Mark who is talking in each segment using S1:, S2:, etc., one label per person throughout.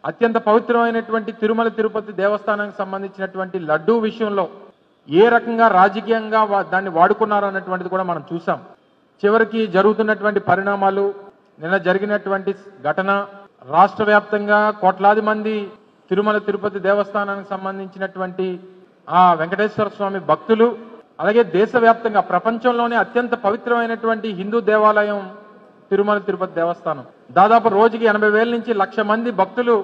S1: అత్యంత పవిత్రమైనటువంటి తిరుమల తిరుపతి దేవస్థానానికి సంబంధించినటువంటి లడ్డూ విషయంలో ఏ రకంగా రాజకీయంగా దాన్ని వాడుకున్నారు అన్నటువంటిది కూడా మనం చూసాం. చివరికి జరుగుతున్నటువంటి పరిణామాలు, నిన్న జరిగినటువంటి ఘటన, రాష్ట్ర వ్యాప్తంగా కోట్లాది మంది తిరుమల తిరుపతి దేవస్థానానికి సంబంధించినటువంటి ఆ వెంకటేశ్వర స్వామి భక్తులు, అలాగే దేశవ్యాప్తంగా ప్రపంచంలోనే అత్యంత పవిత్రమైనటువంటి హిందూ దేవాలయం తిరుమల తిరుపతి దేవస్థానం. దాదాపు రోజుకి 80,000 నుంచి 1,00,000 మంది భక్తులు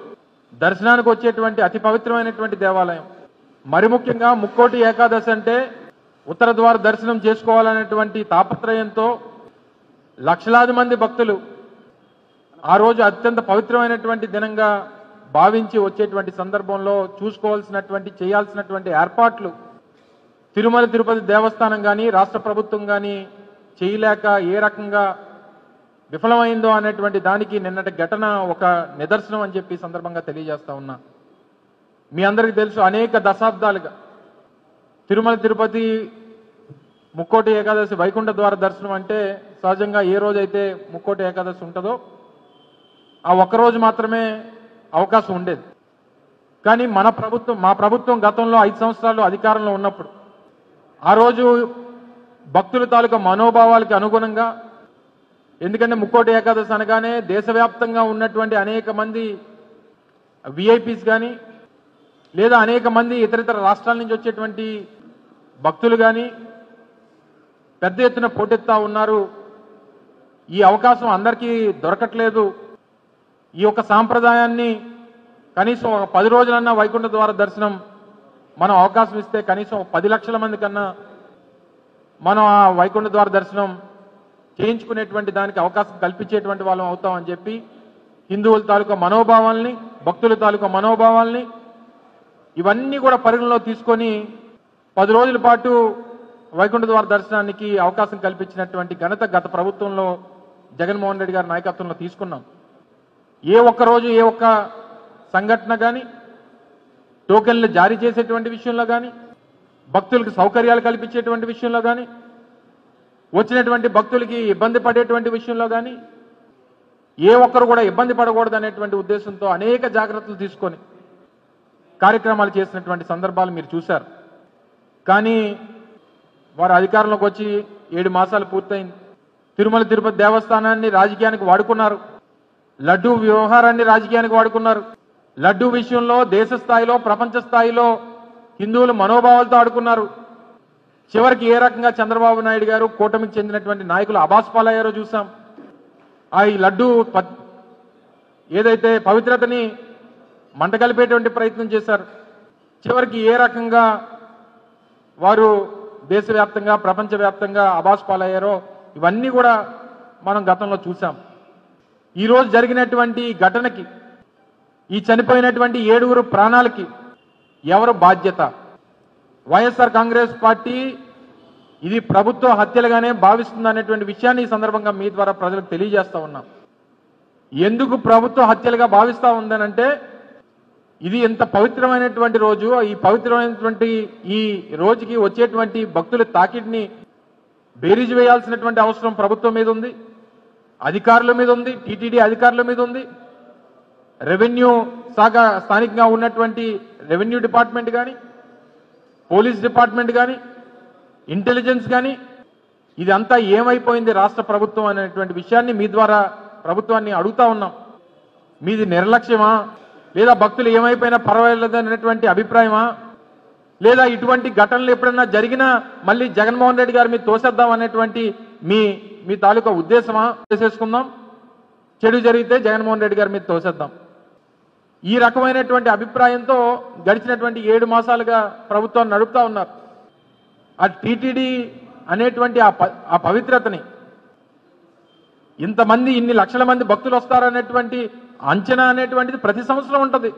S1: దర్శనానికి వచ్చేటువంటి అతి పవిత్రమైనటువంటి దేవాలయం. మరి ముఖ్యంగా ముక్కోటి ఏకాదశి అంటే ఉత్తర ద్వార దర్శనం చేసుకోవాలనేటువంటి తాపత్రయంతో లక్షలాది మంది భక్తులు ఆ రోజు అత్యంత పవిత్రమైనటువంటి దినంగా భావించి వచ్చేటువంటి సందర్భంలో చూసుకోవాల్సినటువంటి, చేయాల్సినటువంటి ఏర్పాట్లు తిరుమల తిరుపతి దేవస్థానం కానీ రాష్ట్ర ప్రభుత్వం కానీ చేయలేక ఏ రకంగా విఫలమైందో అనేటువంటి దానికి నిన్నటి ఘటన ఒక నిదర్శనం అని చెప్పి సందర్భంగా తెలియజేస్తా ఉన్నా. మీ అందరికీ తెలుసు, అనేక దశాబ్దాలుగా తిరుమల తిరుపతి ముక్కోటి ఏకాదశి వైకుంఠ ద్వార దర్శనం అంటే సహజంగా ఏ రోజైతే ముక్కోటి ఏకాదశి ఉంటుందో ఆ ఒక్కరోజు మాత్రమే అవకాశం ఉండేది. కానీ మా ప్రభుత్వం గతంలో 5 సంవత్సరాలు అధికారంలో ఉన్నప్పుడు ఆ రోజు భక్తుల తాలూకా మనోభావాలకి అనుగుణంగా, ఎందుకంటే ముక్కోటి ఏకాదశి అనగానే దేశవ్యాప్తంగా ఉన్నటువంటి అనేక మంది విఐపీస్ కానీ లేదా అనేక మంది ఇతరితర రాష్ట్రాల నుంచి వచ్చేటువంటి భక్తులు కానీ పెద్ద ఎత్తున పోటెత్తా ఉన్నారు. ఈ అవకాశం అందరికీ దొరకట్లేదు. ఈ యొక్క సాంప్రదాయాన్ని కనీసం ఒక 10 రోజులన్నా వైకుంఠ ద్వార దర్శనం మనం అవకాశం ఇస్తే కనీసం 10 లక్షల మంది కన్నా మనం ఆ వైకుంఠ ద్వార దర్శనం చేయించుకునేటువంటి దానికి అవకాశం కల్పించేటువంటి వాళ్ళం అవుతామని చెప్పి హిందువుల తాలూకా మనోభావాల్ని, భక్తుల తాలూకా మనోభావాల్ని ఇవన్నీ కూడా పరిగణలో తీసుకొని 10 రోజుల పాటు వైకుంఠ ద్వార దర్శనానికి అవకాశం కల్పించినటువంటి ఘనత గత ప్రభుత్వంలో జగన్మోహన్ రెడ్డి గారి నాయకత్వంలో తీసుకున్నాం. ఏ ఒక్క రోజు ఏ ఒక్క సంఘటన కానీ, టోకెన్లు జారీ చేసేటువంటి విషయంలో కానీ, భక్తులకు సౌకర్యాలు కల్పించేటువంటి విషయంలో కానీ, వచ్చినటువంటి భక్తులకి ఇబ్బంది పడేటువంటి విషయంలో కానీ ఏ ఒక్కరు కూడా ఇబ్బంది పడకూడదు అనేటువంటి ఉద్దేశంతో అనేక జాగ్రత్తలు తీసుకొని కార్యక్రమాలు చేసినటువంటి సందర్భాలు మీరు చూశారు. కానీ వారు అధికారంలోకి వచ్చి 7 మాసాలు పూర్తయింది. తిరుమల తిరుపతి దేవస్థానాన్ని రాజకీయానికి వాడుకున్నారు. లడ్డూ వ్యవహారాన్ని రాజకీయానికి వాడుకున్నారు. లడ్డూ విషయంలో దేశ స్థాయిలో, ప్రపంచ స్థాయిలో హిందువుల మనోభావాలతో ఆడుకున్నారు. చివరికి ఏ రకంగా చంద్రబాబు నాయుడు గారు, కూటమికి చెందినటువంటి నాయకులు అబాస్పాలయ్యారో చూసాం. ఈ లడ్డూ ఏదైతే పవిత్రతని మంటగలిపేటువంటి ప్రయత్నం చేశారు. చివరికి ఏ రకంగా వారు దేశవ్యాప్తంగా, ప్రపంచవ్యాప్తంగా అబాస్పాలయ్యారో ఇవన్నీ కూడా మనం గతంలో చూసాం. ఈరోజు జరిగినటువంటి ఘటనకి, ఈ చనిపోయినటువంటి 7 ప్రాణాలకి ఎవరు బాధ్యత? వైఎస్ఆర్ కాంగ్రెస్ పార్టీ ఇది ప్రభుత్వ హత్యలుగానే భావిస్తుంది అనేటువంటి విషయాన్ని ఈ సందర్భంగా మీ ద్వారా ప్రజలకు తెలియజేస్తా ఉన్నాం. ఎందుకు ప్రభుత్వ హత్యలుగా భావిస్తా ఉందనంటే, ఇది ఎంత పవిత్రమైనటువంటి రోజు, ఈ పవిత్రమైనటువంటి ఈ రోజుకి వచ్చేటువంటి భక్తుల తాకిడిని బేరీజు వేయాల్సినటువంటి అవసరం ప్రభుత్వం మీద ఉంది, అధికారుల మీద ఉంది, టీటీడీ అధికారుల మీద ఉంది, రెవెన్యూ శాఖ స్థానికంగా ఉన్నటువంటి రెవెన్యూ డిపార్ట్మెంట్ కానీ, పోలీస్ డిపార్ట్మెంట్ కానీ, ఇంటెలిజెన్స్ కానీ, ఇదంతా ఏమైపోయింది రాష్ట్ర ప్రభుత్వం అనేటువంటి విషయాన్ని మీ ద్వారా ప్రభుత్వాన్ని అడుగుతా ఉన్నాం. మీది నిర్లక్ష్యమా, లేదా భక్తులు ఏమైపోయినా పర్వాలేదు అనేటువంటి అభిప్రాయమా, లేదా ఇటువంటి ఘటనలు ఎప్పుడన్నా జరిగినా మళ్ళీ జగన్మోహన్ రెడ్డి గారి మీద తోసేద్దాం అనేటువంటి మీ తాలూకా ఉద్దేశమా? చేసేసుకుందాం, చెడు జరిగితే జగన్మోహన్ రెడ్డి గారి మీద తోసేద్దాం, ఈ రకమైనటువంటి అభిప్రాయంతో గడిచినటువంటి 7 మాసాలుగా ప్రభుత్వాన్ని నడుపుతా ఉన్నారు. ఆ టీటీడీ అనేటువంటి ఆ పవిత్రతని, ఇంతమంది ఇన్ని లక్షల మంది భక్తులు వస్తారనేటువంటి అంచనా అనేటువంటిది ప్రతి సంవత్సరం ఉంటుంది.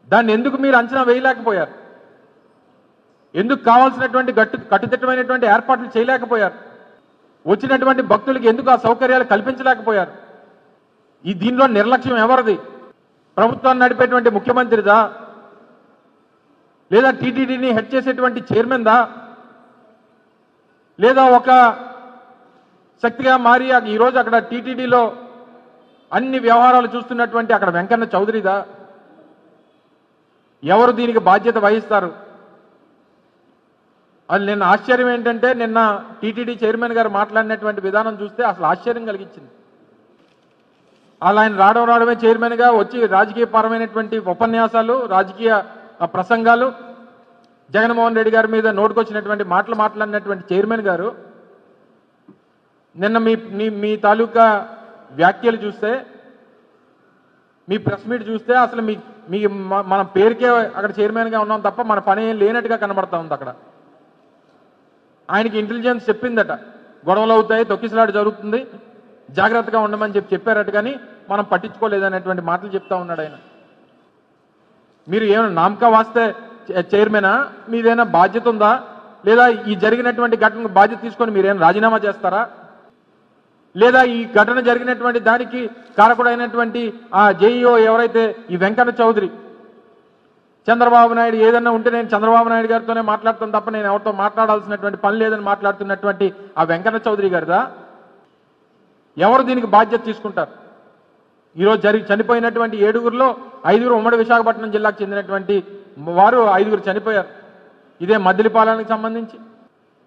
S1: దాన్ని ఎందుకు మీరు అంచనా వేయలేకపోయారు? ఎందుకు కావాల్సినటువంటి కట్టుదిట్టమైనటువంటి ఏర్పాట్లు చేయలేకపోయారు? వచ్చినటువంటి భక్తులకి ఎందుకు ఆ సౌకర్యాలు కల్పించలేకపోయారు? దీనిలో నిర్లక్ష్యం ఎవరిది? ప్రభుత్వాన్ని నడిపేటువంటి ముఖ్యమంత్రిదా, లేదా టీటీడీని హెడ్ చేసేటువంటి చైర్మన్దా, లేదా ఒక శక్తిగా మారి ఈరోజు అక్కడ టీటీడీలో అన్ని వ్యవహారాలు చూస్తున్నటువంటి అక్కడ వెంకన్న చౌదరిదా? ఎవరు దీనికి బాధ్యత వహిస్తారు? అది నిన్న ఆశ్చర్యం ఏంటంటే, నిన్న టీటీడీ చైర్మన్ గారు మాట్లాడినటువంటి విధానం చూస్తే అసలు ఆశ్చర్యం కలిగించింది. అలా ఆయన రావడమే చైర్మన్గా వచ్చి రాజకీయపరమైనటువంటి ఉపన్యాసాలు, రాజకీయ ప్రసంగాలు, జగన్మోహన్ రెడ్డి గారి మీద నోటుకొచ్చినటువంటి మాటలు మాట్లాడినటువంటి చైర్మన్ గారు నిన్న మీ తాలూకా వ్యాఖ్యలు చూస్తే, మీ ప్రెస్ మీట్ చూస్తే అసలు మీ మన పేరుకే అక్కడ చైర్మన్గా ఉన్నాం తప్ప మన పని ఏం లేనట్టుగా కనబడతా ఉంది. అక్కడ ఆయనకి ఇంటెలిజెన్స్ చెప్పిందట, గొడవలు అవుతాయి, తొక్కిసలాట జరుగుతుంది, జాగ్రత్తగా ఉండమని చెప్పారట. కానీ మనం పట్టించుకోలేదనేటువంటి మాటలు చెప్తా ఉన్నాడు ఆయన. మీరు ఏమైనా నామకా వాస్తే చైర్మనా? మీదైనా బాధ్యత ఉందా? లేదా ఈ జరిగినటువంటి ఘటనకు బాధ్యత తీసుకొని మీరేమైనా రాజీనామా చేస్తారా? లేదా ఈ ఘటన జరిగినటువంటి దానికి కారకుడైనటువంటి ఆ జేఈఓ ఎవరైతే ఈ వెంకన్న చౌదరి, చంద్రబాబు నాయుడు ఏదన్నా ఉంటే నేను చంద్రబాబు నాయుడు గారితోనే మాట్లాడుతాను తప్ప నేను ఎవరితో మాట్లాడాల్సినటువంటి పని లేదని మాట్లాడుతున్నటువంటి ఆ వెంకన్న చౌదరి గారిదా? ఎవరు దీనికి బాధ్యత తీసుకుంటారు? ఈరోజు చనిపోయినటువంటి 7గురిలో 5గురు ఉమ్మడి విశాఖపట్నం జిల్లాకు చెందినటువంటి వారు 5గురు చనిపోయారు. ఇదే మద్దిలిపాలెంకి సంబంధించి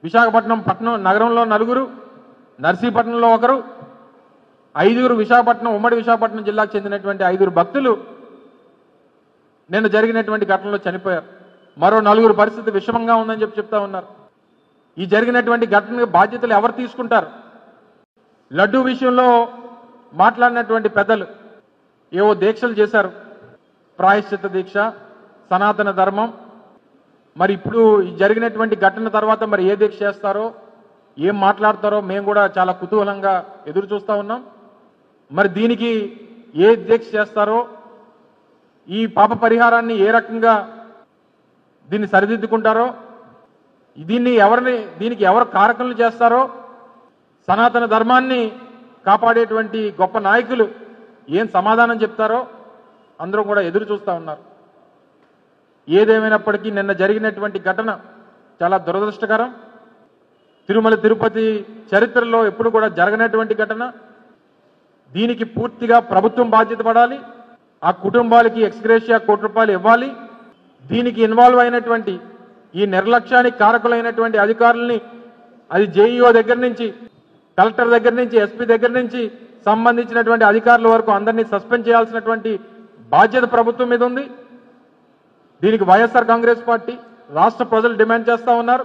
S1: విశాఖపట్నం నగరంలో 4గురు, నర్సీపట్నంలో 1, 5గురు ఉమ్మడి విశాఖపట్నం జిల్లాకు చెందినటువంటి 5గురు భక్తులు నిన్న జరిగినటువంటి ఘటనలో చనిపోయారు. మరో 4గురు పరిస్థితి విషమంగా ఉందని చెప్తా ఉన్నారు. ఈ జరిగినటువంటి ఘటనకు బాధ్యతలు ఎవరు తీసుకుంటారు? లడ్డూ విషయంలో మాట్లాడినటువంటి పెద్దలు ఏవో దీక్షలు చేశారు, ప్రాయశ్చిత్త దీక్ష, సనాతన ధర్మం. మరి ఇప్పుడు ఈ జరిగినటువంటి ఘటన తర్వాత మరి ఏ దీక్ష చేస్తారో, ఏం మాట్లాడతారో మేము కూడా చాలా కుతూహలంగా ఎదురు చూస్తూ ఉన్నాం. మరి దీనికి ఏ దీక్ష చేస్తారో, ఈ పాప పరిహారాన్ని ఏ రకంగా దీన్ని సరిదిద్దుకుంటారో, దీనికి ఎవరు కారకులు చేస్తారో, సనాతన ధర్మాన్ని కాపాడేటువంటి గొప్ప నాయకులు ఏం సమాధానం చెప్తారో అందరూ కూడా ఎదురు చూస్తూ ఉన్నారు. ఏదేమైనప్పటికీ నిన్న జరిగినటువంటి ఘటన చాలా దురదృష్టకరం. తిరుమల తిరుపతి చరిత్రలో ఎప్పుడు కూడా జరగనటువంటి ఘటన. దీనికి పూర్తిగా ప్రభుత్వం బాధ్యత పడాలి. ఆ కుటుంబాలకి ఎక్స్గ్రేషియా ₹1 ఇవ్వాలి. దీనికి ఇన్వాల్వ్ అయినటువంటి ఈ నిర్లక్ష్యానికి కారకులైనటువంటి అధికారుల్ని, అది జేఈఓ దగ్గర నుంచి, కలెక్టర్ దగ్గర నుంచి, ఎస్పీ దగ్గర నుంచి సంబంధించినటువంటి అధికారుల వరకు అందరినీ సస్పెండ్ చేయాల్సినటువంటి బాధ్యత ప్రభుత్వం మీద ఉంది. దీనికి వైఎస్ఆర్ కాంగ్రెస్ పార్టీ, రాష్ట్ర ప్రజలు డిమాండ్ చేస్తా ఉన్నారు.